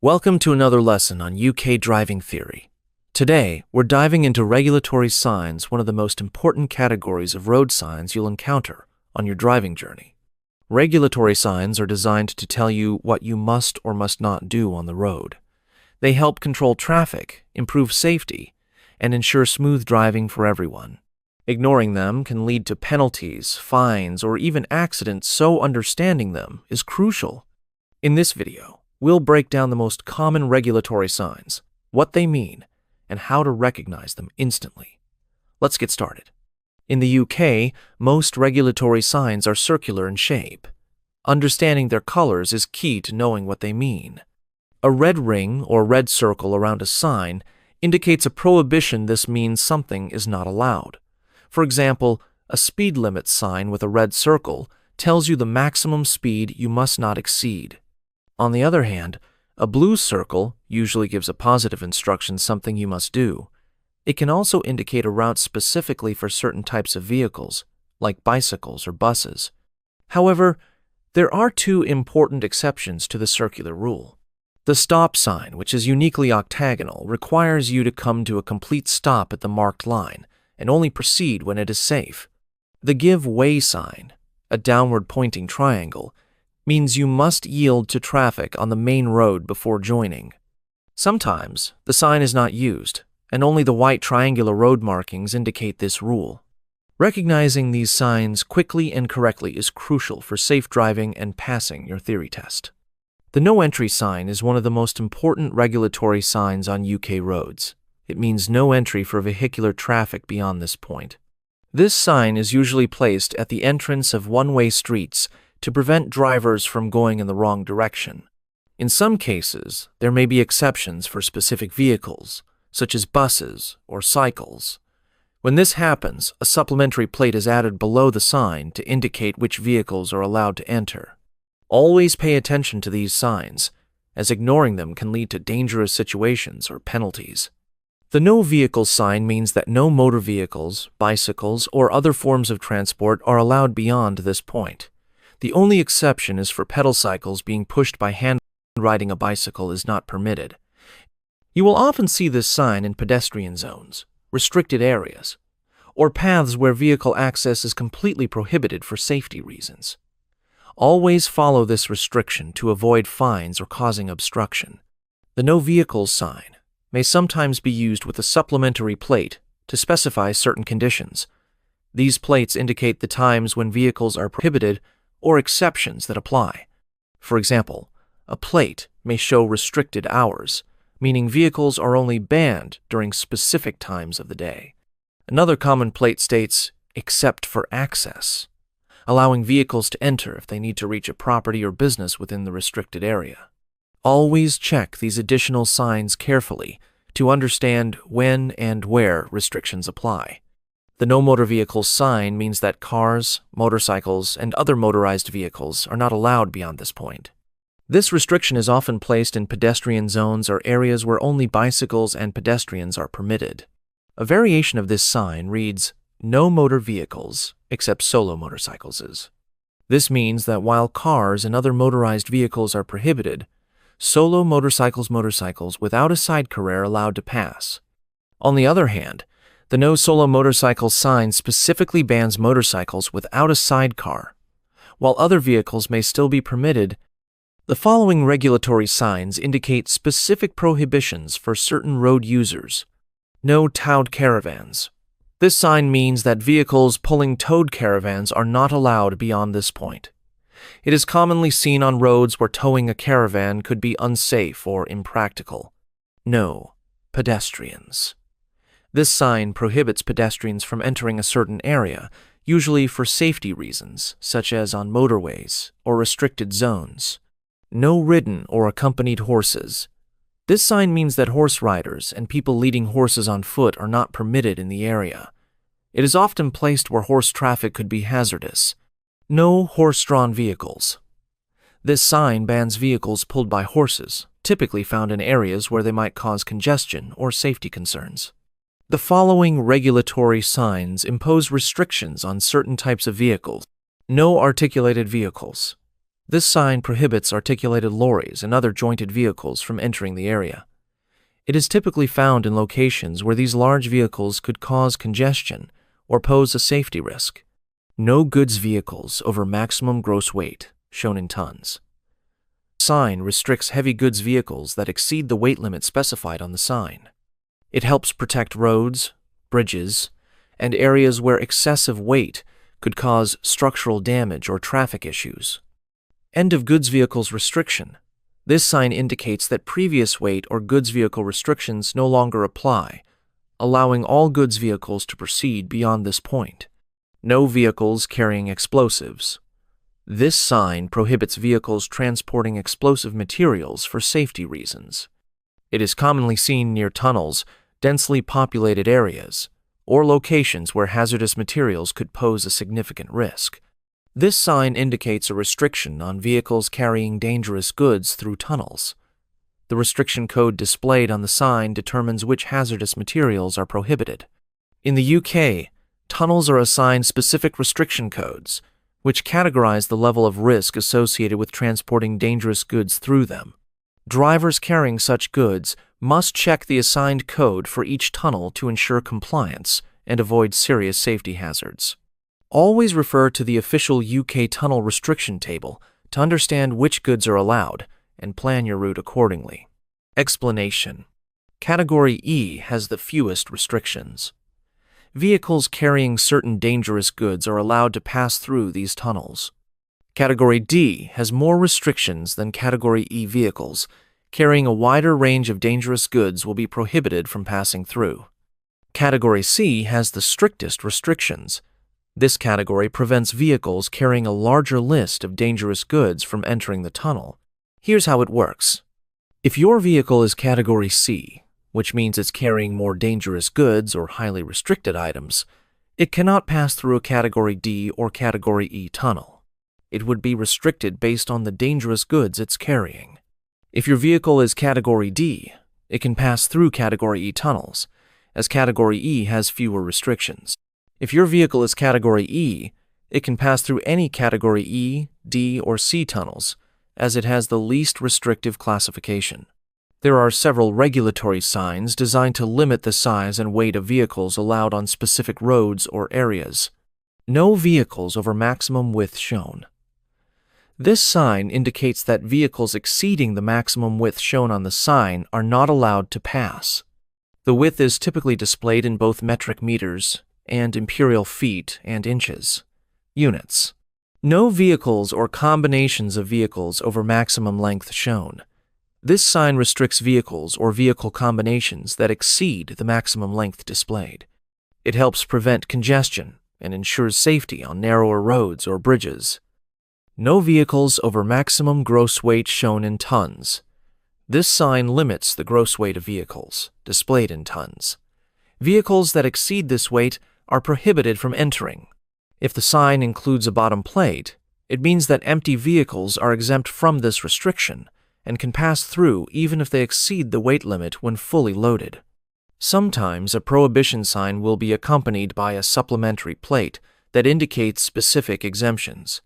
Welcome to another lesson on UK driving theory. Today, we're diving into regulatory signs, one of the most important categories of road signs you'll encounter on your driving journey. Regulatory signs are designed to tell you what you must or must not do on the road. They help control traffic, improve safety, and ensure smooth driving for everyone. Ignoring them can lead to penalties, fines, or even accidents, so understanding them is crucial. In this video, we'll break down the most common regulatory signs, what they mean, and how to recognize them instantly. Let's get started. In the UK, most regulatory signs are circular in shape. Understanding their colors is key to knowing what they mean. A red ring or red circle around a sign indicates a prohibition. This means something is not allowed. For example, a speed limit sign with a red circle tells you the maximum speed you must not exceed. On the other hand, a blue circle usually gives a positive instruction, something you must do. It can also indicate a route specifically for certain types of vehicles, like bicycles or buses. However, there are two important exceptions to the circular rule. The stop sign, which is uniquely octagonal, requires you to come to a complete stop at the marked line and only proceed when it is safe. The give way sign, a downward pointing triangle, means you must yield to traffic on the main road before joining. Sometimes, the sign is not used, and only the white triangular road markings indicate this rule. Recognizing these signs quickly and correctly is crucial for safe driving and passing your theory test. The no entry sign is one of the most important regulatory signs on UK roads. It means no entry for vehicular traffic beyond this point. This sign is usually placed at the entrance of one-way streets to prevent drivers from going in the wrong direction. In some cases, there may be exceptions for specific vehicles, such as buses or cycles. When this happens, a supplementary plate is added below the sign to indicate which vehicles are allowed to enter. Always pay attention to these signs, as ignoring them can lead to dangerous situations or penalties. The no vehicles sign means that no motor vehicles, bicycles, or other forms of transport are allowed beyond this point. The only exception is for pedal cycles. Being pushed by hand. Riding a bicycle is not permitted. You will often see this sign in pedestrian zones, restricted areas, or paths where vehicle access is completely prohibited for safety reasons. Always follow this restriction to avoid fines or causing obstruction. The no vehicles sign may sometimes be used with a supplementary plate to specify certain conditions. These plates indicate the times when vehicles are prohibited or exceptions that apply. For example, a plate may show restricted hours, meaning vehicles are only banned during specific times of the day. Another common plate states, "except for access," allowing vehicles to enter if they need to reach a property or business within the restricted area. Always check these additional signs carefully to understand when and where restrictions apply. The no motor vehicles sign means that cars, motorcycles, and other motorized vehicles are not allowed beyond this point. This restriction is often placed in pedestrian zones or areas where only bicycles and pedestrians are permitted. A variation of this sign reads, "No motor vehicles except solo motorcycles." This means that while cars and other motorized vehicles are prohibited, solo motorcycles without a sidecar are allowed to pass. On the other hand, the no solo motorcycle sign specifically bans motorcycles without a sidecar, while other vehicles may still be permitted. The following regulatory signs indicate specific prohibitions for certain road users. No towed caravans. This sign means that vehicles pulling towed caravans are not allowed beyond this point. It is commonly seen on roads where towing a caravan could be unsafe or impractical. No pedestrians. This sign prohibits pedestrians from entering a certain area, usually for safety reasons, such as on motorways or restricted zones. No ridden or accompanied horses. This sign means that horse riders and people leading horses on foot are not permitted in the area. It is often placed where horse traffic could be hazardous. No horse-drawn vehicles. This sign bans vehicles pulled by horses, typically found in areas where they might cause congestion or safety concerns. The following regulatory signs impose restrictions on certain types of vehicles. No articulated vehicles. This sign prohibits articulated lorries and other jointed vehicles from entering the area. It is typically found in locations where these large vehicles could cause congestion or pose a safety risk. No goods vehicles over maximum gross weight, shown in tons. Sign restricts heavy goods vehicles that exceed the weight limit specified on the sign. It helps protect roads, bridges, and areas where excessive weight could cause structural damage or traffic issues. End of goods vehicles restriction. This sign indicates that previous weight or goods vehicle restrictions no longer apply, allowing all goods vehicles to proceed beyond this point. No vehicles carrying explosives. This sign prohibits vehicles transporting explosive materials for safety reasons. It is commonly seen near tunnels, densely populated areas, or locations where hazardous materials could pose a significant risk. This sign indicates a restriction on vehicles carrying dangerous goods through tunnels. The restriction code displayed on the sign determines which hazardous materials are prohibited. In the UK, tunnels are assigned specific restriction codes, which categorize the level of risk associated with transporting dangerous goods through them. Drivers carrying such goods must check the assigned code for each tunnel to ensure compliance and avoid serious safety hazards. Always refer to the official UK tunnel restriction table to understand which goods are allowed and plan your route accordingly. Explanation. Category E has the fewest restrictions. Vehicles carrying certain dangerous goods are allowed to pass through these tunnels. Category D has more restrictions than Category E vehicles. Carrying a wider range of dangerous goods will be prohibited from passing through. Category C has the strictest restrictions. This category prevents vehicles carrying a larger list of dangerous goods from entering the tunnel. Here's how it works. If your vehicle is Category C, which means it's carrying more dangerous goods or highly restricted items, it cannot pass through a Category D or Category E tunnel. It would be restricted based on the dangerous goods it's carrying. If your vehicle is Category D, it can pass through Category E tunnels, as Category E has fewer restrictions. If your vehicle is Category E, it can pass through any Category E, D, or C tunnels, as it has the least restrictive classification. There are several regulatory signs designed to limit the size and weight of vehicles allowed on specific roads or areas. No vehicles over maximum width shown. This sign indicates that vehicles exceeding the maximum width shown on the sign are not allowed to pass. The width is typically displayed in both metric meters and imperial feet and inches. Units. No vehicles or combinations of vehicles over maximum length shown. This sign restricts vehicles or vehicle combinations that exceed the maximum length displayed. It helps prevent congestion and ensures safety on narrower roads or bridges. No vehicles over maximum gross weight shown in tons. This sign limits the gross weight of vehicles, displayed in tons. Vehicles that exceed this weight are prohibited from entering. If the sign includes a bottom plate, it means that empty vehicles are exempt from this restriction and can pass through even if they exceed the weight limit when fully loaded. Sometimes a prohibition sign will be accompanied by a supplementary plate that indicates specific exemptions.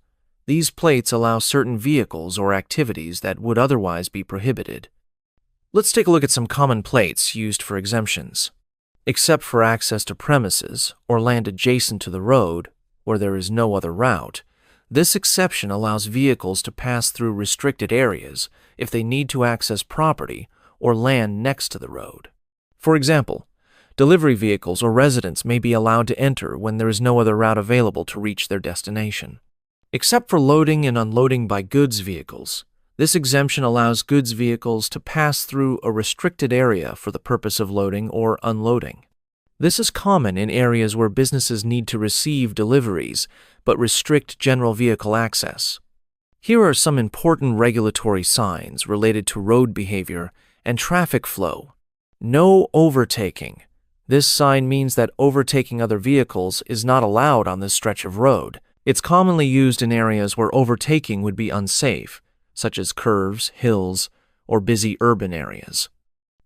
These plates allow certain vehicles or activities that would otherwise be prohibited. Let's take a look at some common plates used for exemptions. Except for access to premises or land adjacent to the road, where there is no other route, this exception allows vehicles to pass through restricted areas if they need to access property or land next to the road. For example, delivery vehicles or residents may be allowed to enter when there is no other route available to reach their destination. Except for loading and unloading by goods vehicles, this exemption allows goods vehicles to pass through a restricted area for the purpose of loading or unloading. This is common in areas where businesses need to receive deliveries but restrict general vehicle access. Here are some important regulatory signs related to road behavior and traffic flow. No overtaking. This sign means that overtaking other vehicles is not allowed on this stretch of road. It's commonly used in areas where overtaking would be unsafe, such as curves, hills, or busy urban areas.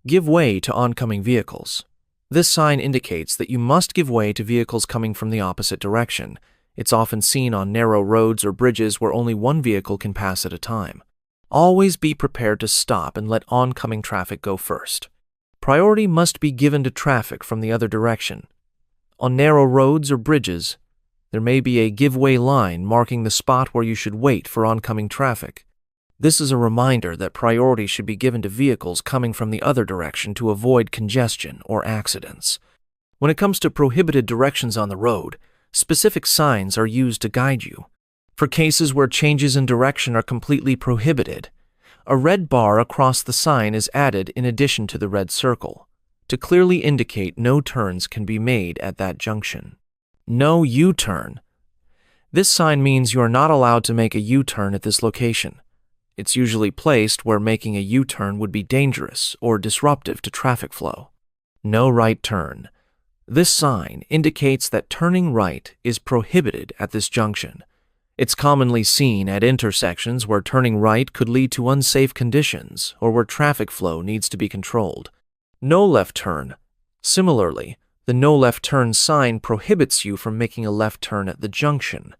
Give way to oncoming vehicles. This sign indicates that you must give way to vehicles coming from the opposite direction, It's often seen on narrow roads or bridges where only one vehicle can pass at a time. Always be prepared to stop and let oncoming traffic go first. Priority must be given to traffic from the other direction. On narrow roads or bridges, there may be a give-way line marking the spot where you should wait for oncoming traffic. This is a reminder that priority should be given to vehicles coming from the other direction to avoid congestion or accidents. When it comes to prohibited directions on the road, specific signs are used to guide you. For cases where changes in direction are completely prohibited, a red bar across the sign is added in addition to the red circle, to clearly indicate no turns can be made at that junction. No U-turn. This sign means you are not allowed to make a U-turn at this location. It's usually placed where making a U-turn would be dangerous or disruptive to traffic flow. No right turn. This sign indicates that turning right is prohibited at this junction. It's commonly seen at intersections where turning right could lead to unsafe conditions or where traffic flow needs to be controlled. No left turn. Similarly, the no left turn sign prohibits you from making a left turn at the junction.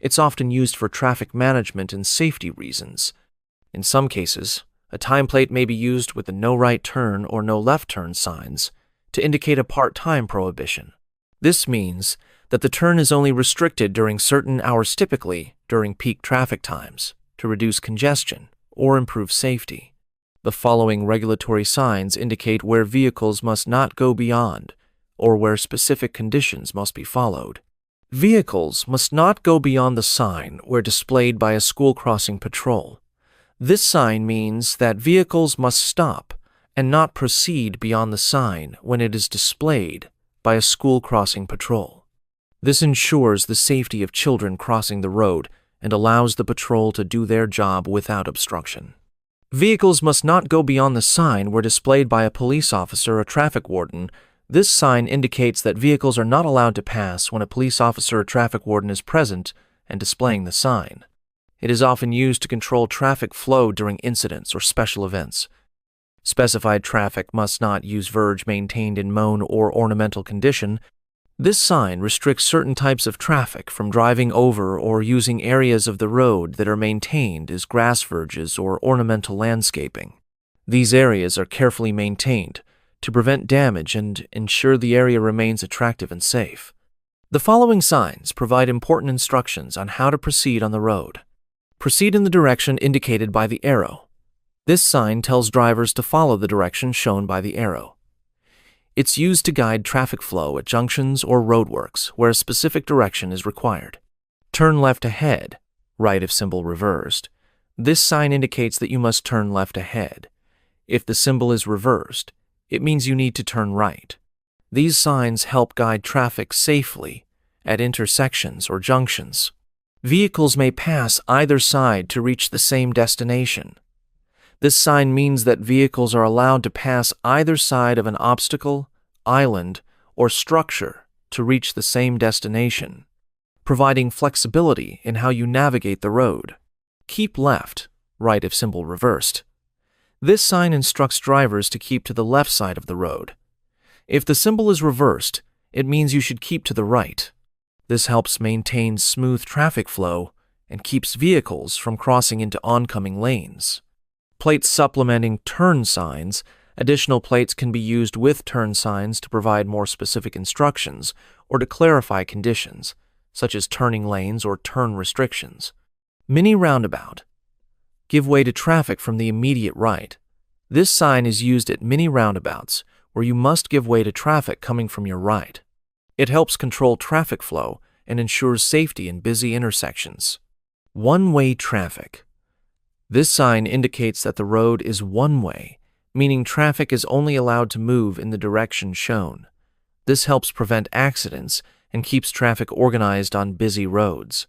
It's often used for traffic management and safety reasons. In some cases, a time plate may be used with the no right turn or no left turn signs to indicate a part-time prohibition. This means that the turn is only restricted during certain hours, typically during peak traffic times, to reduce congestion or improve safety. The following regulatory signs indicate where vehicles must not go beyond or where specific conditions must be followed. Vehicles must not go beyond the sign where displayed by a school crossing patrol. This sign means that vehicles must stop and not proceed beyond the sign when it is displayed by a school crossing patrol. This ensures the safety of children crossing the road and allows the patrol to do their job without obstruction. Vehicles must not go beyond the sign where displayed by a police officer or traffic warden. This sign indicates that vehicles are not allowed to pass when a police officer or traffic warden is present and displaying the sign. It is often used to control traffic flow during incidents or special events. Specified traffic must not use verge maintained in mown or ornamental condition. This sign restricts certain types of traffic from driving over or using areas of the road that are maintained as grass verges or ornamental landscaping. These areas are carefully maintained to prevent damage and ensure the area remains attractive and safe. The following signs provide important instructions on how to proceed on the road. Proceed in the direction indicated by the arrow. This sign tells drivers to follow the direction shown by the arrow. It's used to guide traffic flow at junctions or roadworks where a specific direction is required. Turn left ahead, right if symbol reversed. This sign indicates that you must turn left ahead. If the symbol is reversed, it means you need to turn right. These signs help guide traffic safely at intersections or junctions. Vehicles may pass either side to reach the same destination. This sign means that vehicles are allowed to pass either side of an obstacle, island, or structure to reach the same destination, providing flexibility in how you navigate the road. Keep left, right if symbol reversed. This sign instructs drivers to keep to the left side of the road. If the symbol is reversed, it means you should keep to the right. This helps maintain smooth traffic flow and keeps vehicles from crossing into oncoming lanes. Plates supplementing turn signs. Additional plates can be used with turn signs to provide more specific instructions or to clarify conditions, such as turning lanes or turn restrictions. Mini roundabout. Give way to traffic from the immediate right. This sign is used at mini roundabouts where you must give way to traffic coming from your right. It helps control traffic flow and ensures safety in busy intersections. One-way traffic. This sign indicates that the road is one-way, meaning traffic is only allowed to move in the direction shown. This helps prevent accidents and keeps traffic organized on busy roads.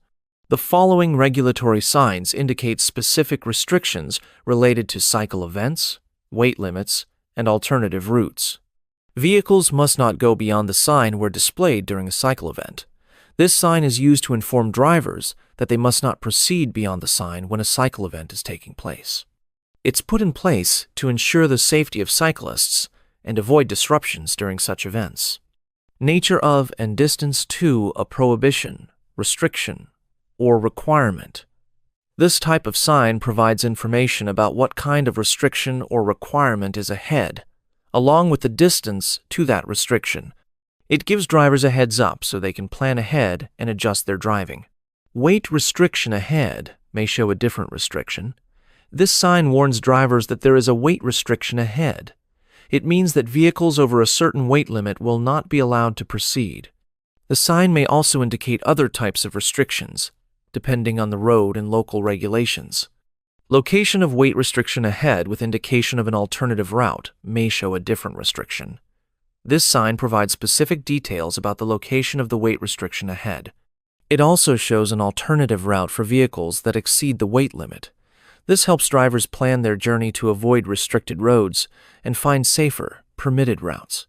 The following regulatory signs indicate specific restrictions related to cycle events, weight limits, and alternative routes. Vehicles must not go beyond the sign where displayed during a cycle event. This sign is used to inform drivers that they must not proceed beyond the sign when a cycle event is taking place. It's put in place to ensure the safety of cyclists and avoid disruptions during such events. Nature of and distance to a prohibition restriction, or requirement. This type of sign provides information about what kind of restriction or requirement is ahead, along with the distance to that restriction. It gives drivers a heads up so they can plan ahead and adjust their driving. Weight restriction ahead may show a different restriction. This sign warns drivers that there is a weight restriction ahead. It means that vehicles over a certain weight limit will not be allowed to proceed. The sign may also indicate other types of restrictions, depending on the road and local regulations. Location of weight restriction ahead with indication of an alternative route may show a different restriction. This sign provides specific details about the location of the weight restriction ahead. It also shows an alternative route for vehicles that exceed the weight limit. This helps drivers plan their journey to avoid restricted roads and find safer, permitted routes.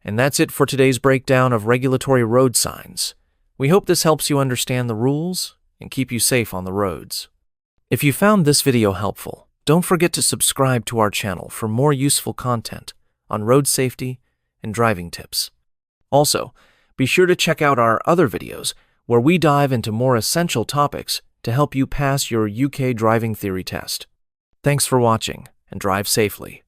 And that's it for today's breakdown of regulatory road signs. We hope this helps you understand the rules and keep you safe on the roads. If you found this video helpful, don't forget to subscribe to our channel for more useful content on road safety and driving tips. Also, be sure to check out our other videos where we dive into more essential topics to help you pass your UK driving theory test. Thanks for watching and drive safely.